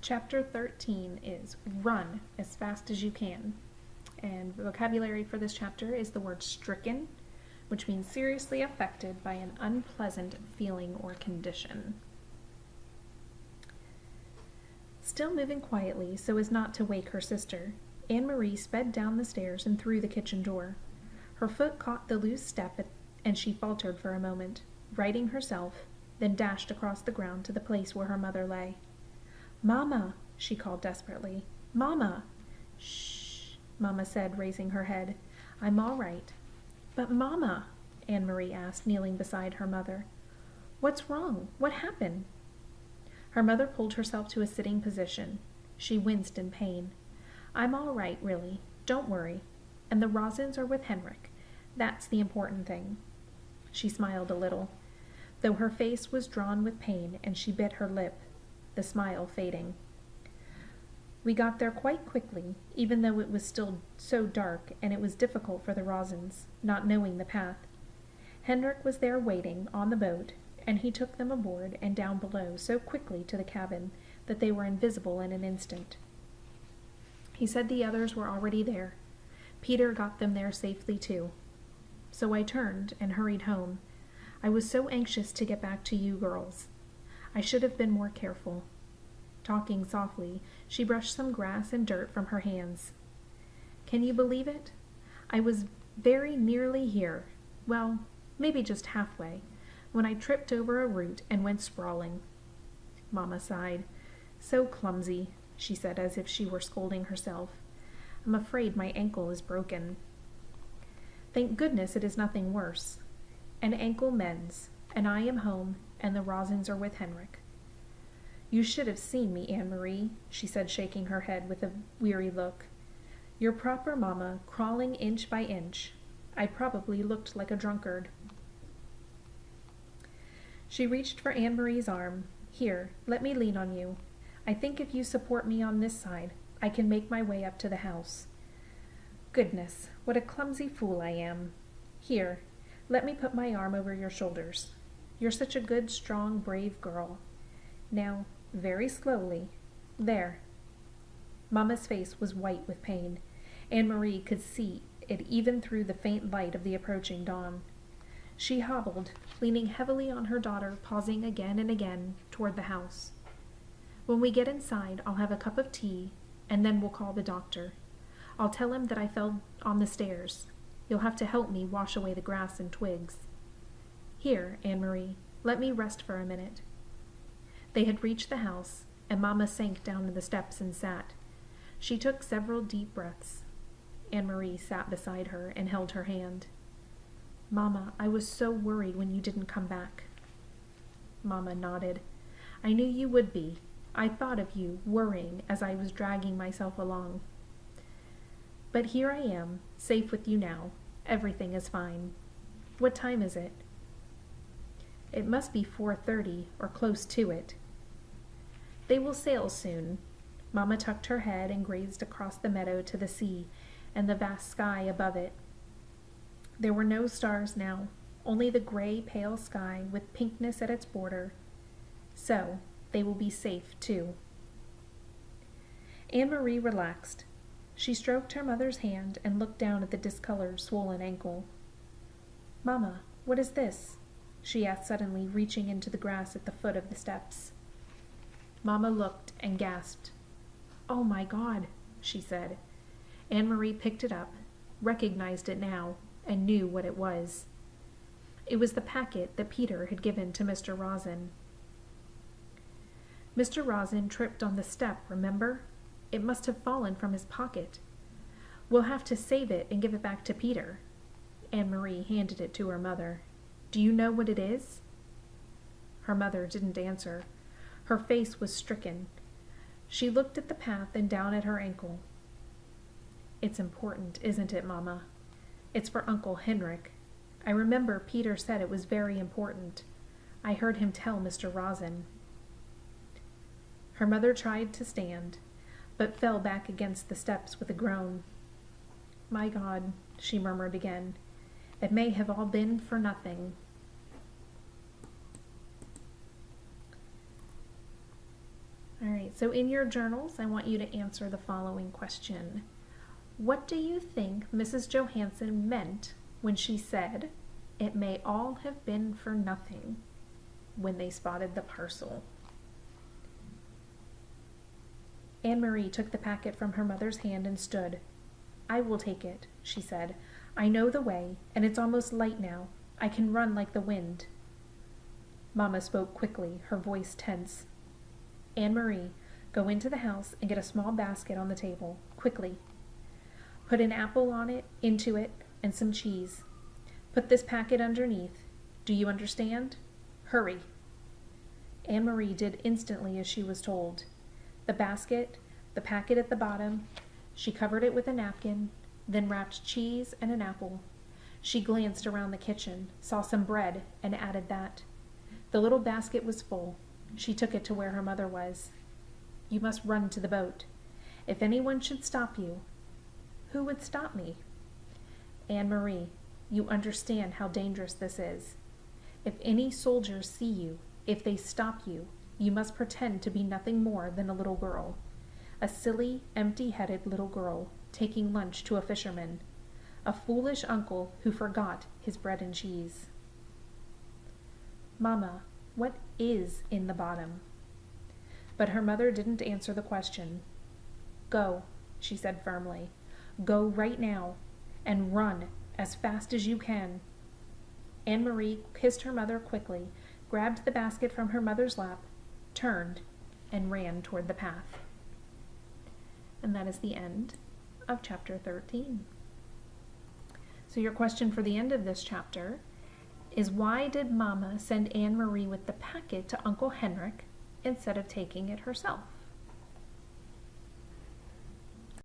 Chapter 13 is Run as Fast as You Can. And vocabulary for this chapter is the word stricken, which means seriously affected by an unpleasant feeling or condition. Still moving quietly so as not to wake her sister, Anne-Marie sped down the stairs and through the kitchen door. Her foot caught the loose step and she faltered for a moment, righting herself, then dashed across the ground to the place where her mother lay. "Mamma!" she called desperately. "Mamma!" "Shh!" Mamma said, raising her head. "I'm all right." "But Mamma," Anne-Marie asked, kneeling beside her mother. "What's wrong? What happened?" Her mother pulled herself to a sitting position. She winced in pain. "I'm all right, really. Don't worry. And the Rosins are with Henrik. That's the important thing." She smiled a little, though her face was drawn with pain and she bit her lip, the smile fading. "We got there quite quickly, even though it was still so dark and it was difficult for the Rosins, not knowing the path. Henrik was there waiting on the boat, and he took them aboard and down below so quickly to the cabin that they were invisible in an instant. He said the others were already there. Peter got them there safely too. So I turned and hurried home. I was so anxious to get back to you girls. I should have been more careful." Talking softly, she brushed some grass and dirt from her hands. "Can you believe it? I was very nearly here, well, maybe just halfway, when I tripped over a root and went sprawling." Mamma sighed. "So clumsy," she said as if she were scolding herself. "I'm afraid my ankle is broken." "Thank goodness it is nothing worse. An ankle mends, and I am home, and the Rosins are with Henrik." "You should have seen me, Anne-Marie," she said, shaking her head with a weary look. "Your proper mamma, crawling inch by inch. I probably looked like a drunkard." She reached for Anne-Marie's arm. "Here, let me lean on you. I think if you support me on this side, I can make my way up to the house. Goodness, what a clumsy fool I am. Here, let me put my arm over your shoulders. You're such a good, strong, brave girl. Now, very slowly. There." Mamma's face was white with pain. Anne-Marie could see it even through the faint light of the approaching dawn. She hobbled, leaning heavily on her daughter, pausing again and again toward the house. "When we get inside, I'll have a cup of tea, and then we'll call the doctor. I'll tell him that I fell on the stairs. You'll have to help me wash away the grass and twigs. Here, Anne-Marie, let me rest for a minute." They had reached the house, and Mamma sank down on the steps and sat. She took several deep breaths. Anne-Marie sat beside her and held her hand. "Mamma, I was so worried when you didn't come back." Mamma nodded. "I knew you would be. I thought of you, worrying as I was dragging myself along. But here I am, safe with you now. Everything is fine. What time is it?" "It must be 4:30, or close to it." "They will sail soon." Mamma tucked her head and gazed across the meadow to the sea and the vast sky above it. There were no stars now, only the gray, pale sky with pinkness at its border. So, they will be safe, too. Anne-Marie relaxed. She stroked her mother's hand and looked down at the discolored, swollen ankle. "Mamma, what is this?" she asked suddenly, reaching into the grass at the foot of the steps. Mamma looked and gasped. "Oh, my God," she said. Anne-Marie picked it up, recognized it now, and knew what it was. It was the packet that Peter had given to Mr. Rosin. "Mr. Rosin tripped on the step, remember? It must have fallen from his pocket. We'll have to save it and give it back to Peter." Anne-Marie handed it to her mother. "Do you know what it is?" Her mother didn't answer. Her face was stricken. She looked at the path and down at her ankle. "It's important, isn't it, Mamma? It's for Uncle Henrik. I remember Peter said it was very important. I heard him tell Mr. Rosin." Her mother tried to stand, but fell back against the steps with a groan. "My God," she murmured again. "It may have all been for nothing." All right. right, so in your journals, I want you to answer the following question. What do you think Mrs. Johansson meant when she said, "It may all have been for nothing," when they spotted the parcel? Anne-Marie took the packet from her mother's hand and stood. "I will take it," she said. "I know the way, and it's almost light now. I can run like the wind." Mamma spoke quickly, her voice tense. "Anne-Marie, go into the house and get a small basket on the table, quickly. Put an apple into it, and some cheese. Put this packet underneath. Do you understand? Hurry." Anne-Marie did instantly as she was told. The basket, the packet at the bottom, she covered it with a napkin, then wrapped cheese and an apple. She glanced around the kitchen, saw some bread, and added that. The little basket was full. She took it to where her mother was. "You must run to the boat. If anyone should stop you—" "Who would stop me?" "Anne-Marie, you understand how dangerous this is. If any soldiers see you, if they stop you, you must pretend to be nothing more than a little girl. A silly, empty-headed little girl, taking lunch to a fisherman. A foolish uncle who forgot his bread and cheese." "Mamma, what is in the bottom?" But her mother didn't answer the question. "Go," she said firmly. "Go right now, and run as fast as you can." Anne-Marie kissed her mother quickly, grabbed the basket from her mother's lap, turned, and ran toward the path. And that is the end of chapter 13. So your question for the end of this chapter is, why did Mama send Anne-Marie with the packet to Uncle Henrik instead of taking it herself?